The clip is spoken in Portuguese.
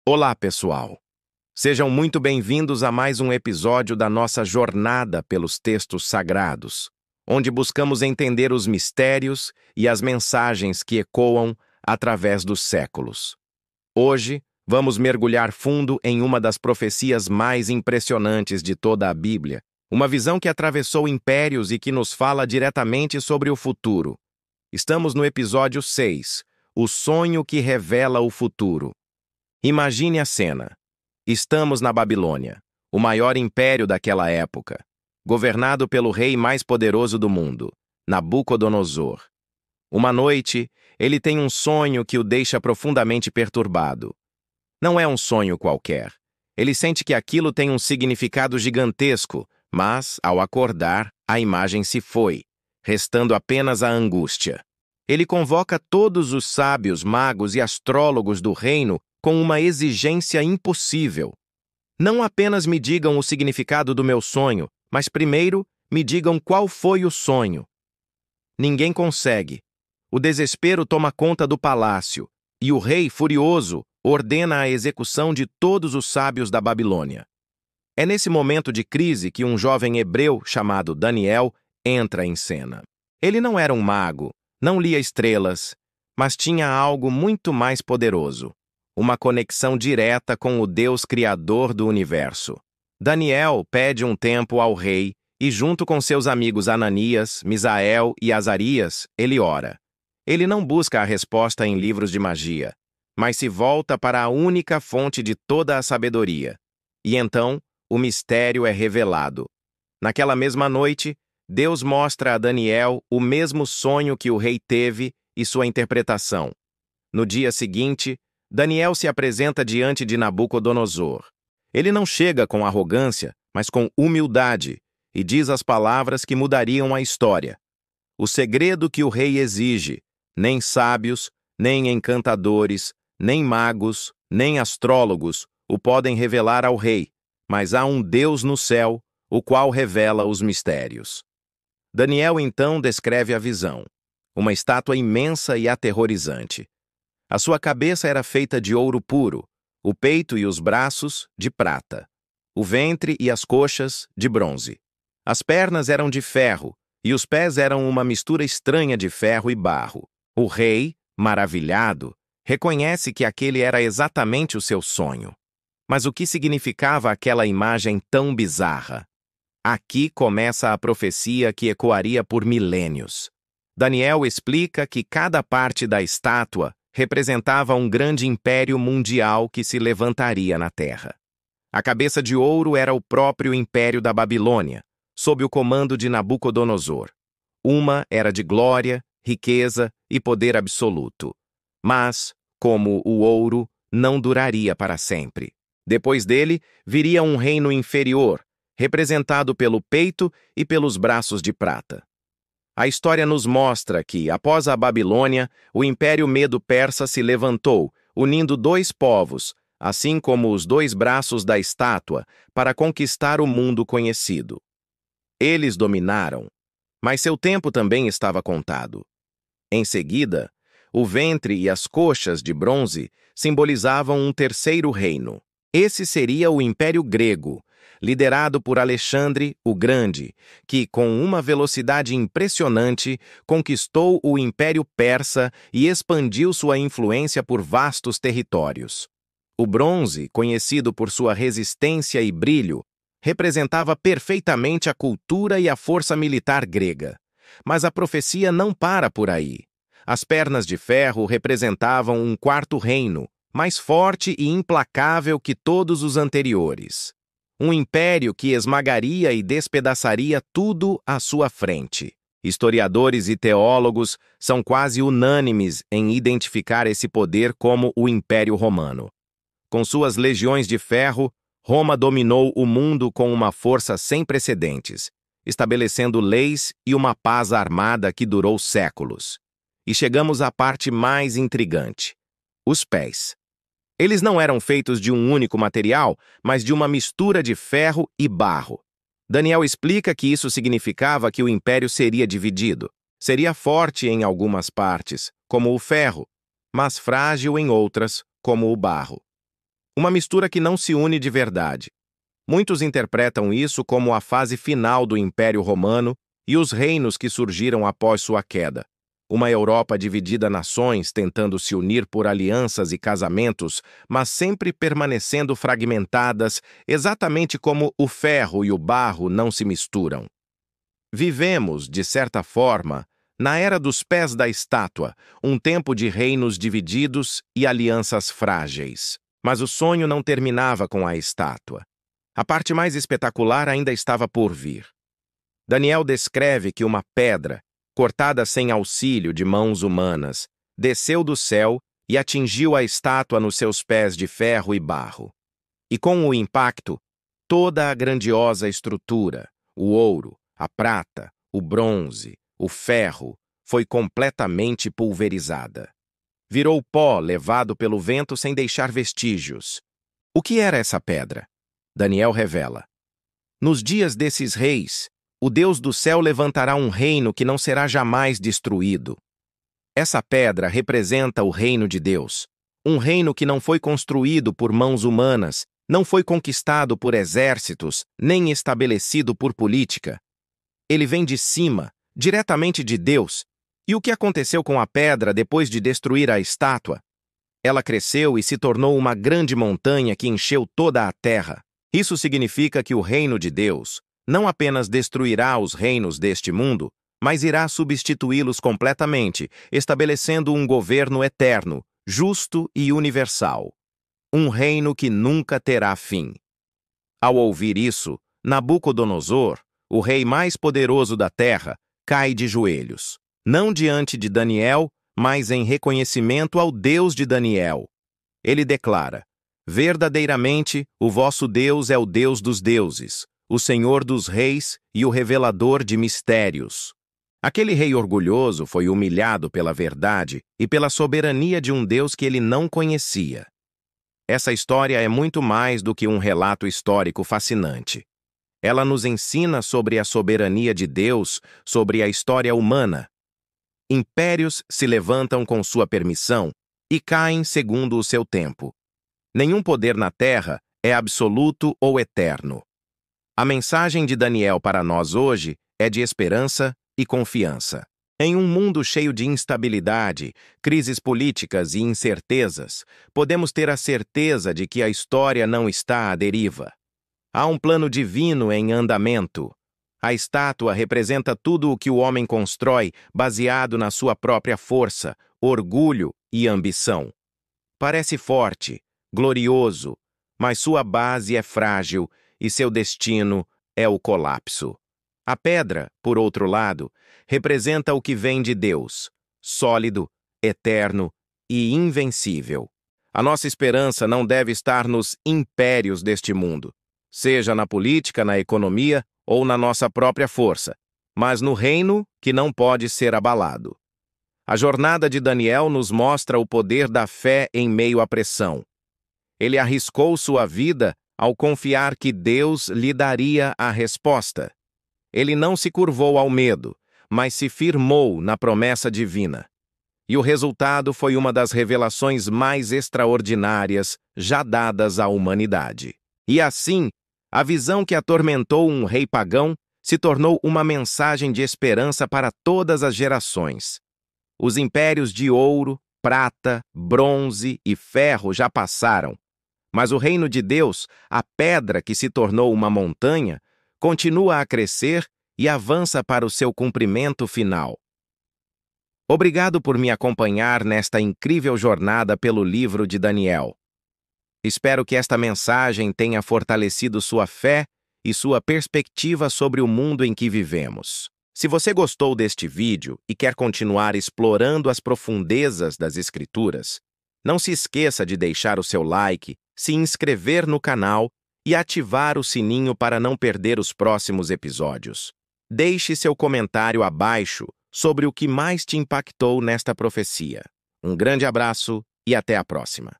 Olá, pessoal! Sejam muito bem-vindos a mais um episódio da nossa jornada pelos textos sagrados, onde buscamos entender os mistérios e as mensagens que ecoam através dos séculos. Hoje, vamos mergulhar fundo em uma das profecias mais impressionantes de toda a Bíblia, uma visão que atravessou impérios e que nos fala diretamente sobre o futuro. Estamos no episódio 6, O Sonho que Revela o Futuro. Imagine a cena. Estamos na Babilônia, o maior império daquela época, governado pelo rei mais poderoso do mundo, Nabucodonosor. Uma noite, ele tem um sonho que o deixa profundamente perturbado. Não é um sonho qualquer. Ele sente que aquilo tem um significado gigantesco, mas, ao acordar, a imagem se foi, restando apenas a angústia. Ele convoca todos os sábios, magos e astrólogos do reino com uma exigência impossível. Não apenas me digam o significado do meu sonho, mas primeiro me digam qual foi o sonho. Ninguém consegue. O desespero toma conta do palácio, e o rei, furioso, ordena a execução de todos os sábios da Babilônia. É nesse momento de crise que um jovem hebreu chamado Daniel entra em cena. Ele não era um mago, não lia estrelas, mas tinha algo muito mais poderoso. Uma conexão direta com o Deus Criador do universo. Daniel pede um tempo ao rei e, junto com seus amigos Ananias, Misael e Azarias, ele ora. Ele não busca a resposta em livros de magia, mas se volta para a única fonte de toda a sabedoria. E então, o mistério é revelado. Naquela mesma noite, Deus mostra a Daniel o mesmo sonho que o rei teve e sua interpretação. No dia seguinte, Daniel se apresenta diante de Nabucodonosor. Ele não chega com arrogância, mas com humildade, e diz as palavras que mudariam a história. O segredo que o rei exige, nem sábios, nem encantadores, nem magos, nem astrólogos o podem revelar ao rei, mas há um Deus no céu, o qual revela os mistérios. Daniel então descreve a visão, uma estátua imensa e aterrorizante. A sua cabeça era feita de ouro puro, o peito e os braços, de prata, o ventre e as coxas, de bronze. As pernas eram de ferro, e os pés eram uma mistura estranha de ferro e barro. O rei, maravilhado, reconhece que aquele era exatamente o seu sonho. Mas o que significava aquela imagem tão bizarra? Aqui começa a profecia que ecoaria por milênios. Daniel explica que cada parte da estátua representava um grande império mundial que se levantaria na Terra. A cabeça de ouro era o próprio Império da Babilônia, sob o comando de Nabucodonosor. Uma era de glória, riqueza e poder absoluto. Mas, como o ouro, não duraria para sempre. Depois dele, viria um reino inferior, representado pelo peito e pelos braços de prata. A história nos mostra que, após a Babilônia, o Império Medo-Persa se levantou, unindo dois povos, assim como os dois braços da estátua, para conquistar o mundo conhecido. Eles dominaram, mas seu tempo também estava contado. Em seguida, o ventre e as coxas de bronze simbolizavam um terceiro reino. Esse seria o Império Grego, liderado por Alexandre o Grande, que, com uma velocidade impressionante, conquistou o Império Persa e expandiu sua influência por vastos territórios. O bronze, conhecido por sua resistência e brilho, representava perfeitamente a cultura e a força militar grega. Mas a profecia não para por aí. As pernas de ferro representavam um quarto reino, mais forte e implacável que todos os anteriores. Um império que esmagaria e despedaçaria tudo à sua frente. Historiadores e teólogos são quase unânimes em identificar esse poder como o Império Romano. Com suas legiões de ferro, Roma dominou o mundo com uma força sem precedentes, estabelecendo leis e uma paz armada que durou séculos. E chegamos à parte mais intrigante: os pés. Eles não eram feitos de um único material, mas de uma mistura de ferro e barro. Daniel explica que isso significava que o império seria dividido. Seria forte em algumas partes, como o ferro, mas frágil em outras, como o barro. Uma mistura que não se une de verdade. Muitos interpretam isso como a fase final do Império Romano e os reinos que surgiram após sua queda. Uma Europa dividida nações tentando se unir por alianças e casamentos, mas sempre permanecendo fragmentadas, exatamente como o ferro e o barro não se misturam. Vivemos, de certa forma, na era dos pés da estátua, um tempo de reinos divididos e alianças frágeis. Mas o sonho não terminava com a estátua. A parte mais espetacular ainda estava por vir. Daniel descreve que uma pedra, cortada sem auxílio de mãos humanas, desceu do céu e atingiu a estátua nos seus pés de ferro e barro. E com o impacto, toda a grandiosa estrutura, o ouro, a prata, o bronze, o ferro, foi completamente pulverizada. Virou pó levado pelo vento sem deixar vestígios. O que era essa pedra? Daniel revela. Nos dias desses reis, o Deus do céu levantará um reino que não será jamais destruído. Essa pedra representa o reino de Deus, um reino que não foi construído por mãos humanas, não foi conquistado por exércitos, nem estabelecido por política. Ele vem de cima, diretamente de Deus. E o que aconteceu com a pedra depois de destruir a estátua? Ela cresceu e se tornou uma grande montanha que encheu toda a terra. Isso significa que o reino de Deus não apenas destruirá os reinos deste mundo, mas irá substituí-los completamente, estabelecendo um governo eterno, justo e universal. Um reino que nunca terá fim. Ao ouvir isso, Nabucodonosor, o rei mais poderoso da terra, cai de joelhos, não diante de Daniel, mas em reconhecimento ao Deus de Daniel. Ele declara: verdadeiramente, o vosso Deus é o Deus dos deuses, o Senhor dos reis e o revelador de mistérios. Aquele rei orgulhoso foi humilhado pela verdade e pela soberania de um Deus que ele não conhecia. Essa história é muito mais do que um relato histórico fascinante. Ela nos ensina sobre a soberania de Deus, sobre a história humana. Impérios se levantam com sua permissão e caem segundo o seu tempo. Nenhum poder na Terra é absoluto ou eterno. A mensagem de Daniel para nós hoje é de esperança e confiança. Em um mundo cheio de instabilidade, crises políticas e incertezas, podemos ter a certeza de que a história não está à deriva. Há um plano divino em andamento. A estátua representa tudo o que o homem constrói baseado na sua própria força, orgulho e ambição. Parece forte, glorioso, mas sua base é frágil e seu destino é o colapso. A pedra, por outro lado, representa o que vem de Deus, sólido, eterno e invencível. A nossa esperança não deve estar nos impérios deste mundo, seja na política, na economia ou na nossa própria força, mas no reino que não pode ser abalado. A jornada de Daniel nos mostra o poder da fé em meio à pressão. Ele arriscou sua vida ao confiar que Deus lhe daria a resposta. Ele não se curvou ao medo, mas se firmou na promessa divina. E o resultado foi uma das revelações mais extraordinárias já dadas à humanidade. E assim, a visão que atormentou um rei pagão se tornou uma mensagem de esperança para todas as gerações. Os impérios de ouro, prata, bronze e ferro já passaram, mas o reino de Deus, a pedra que se tornou uma montanha, continua a crescer e avança para o seu cumprimento final. Obrigado por me acompanhar nesta incrível jornada pelo livro de Daniel. Espero que esta mensagem tenha fortalecido sua fé e sua perspectiva sobre o mundo em que vivemos. Se você gostou deste vídeo e quer continuar explorando as profundezas das Escrituras, não se esqueça de deixar o seu like, se inscrever no canal e ativar o sininho para não perder os próximos episódios. Deixe seu comentário abaixo sobre o que mais te impactou nesta profecia. Um grande abraço e até a próxima.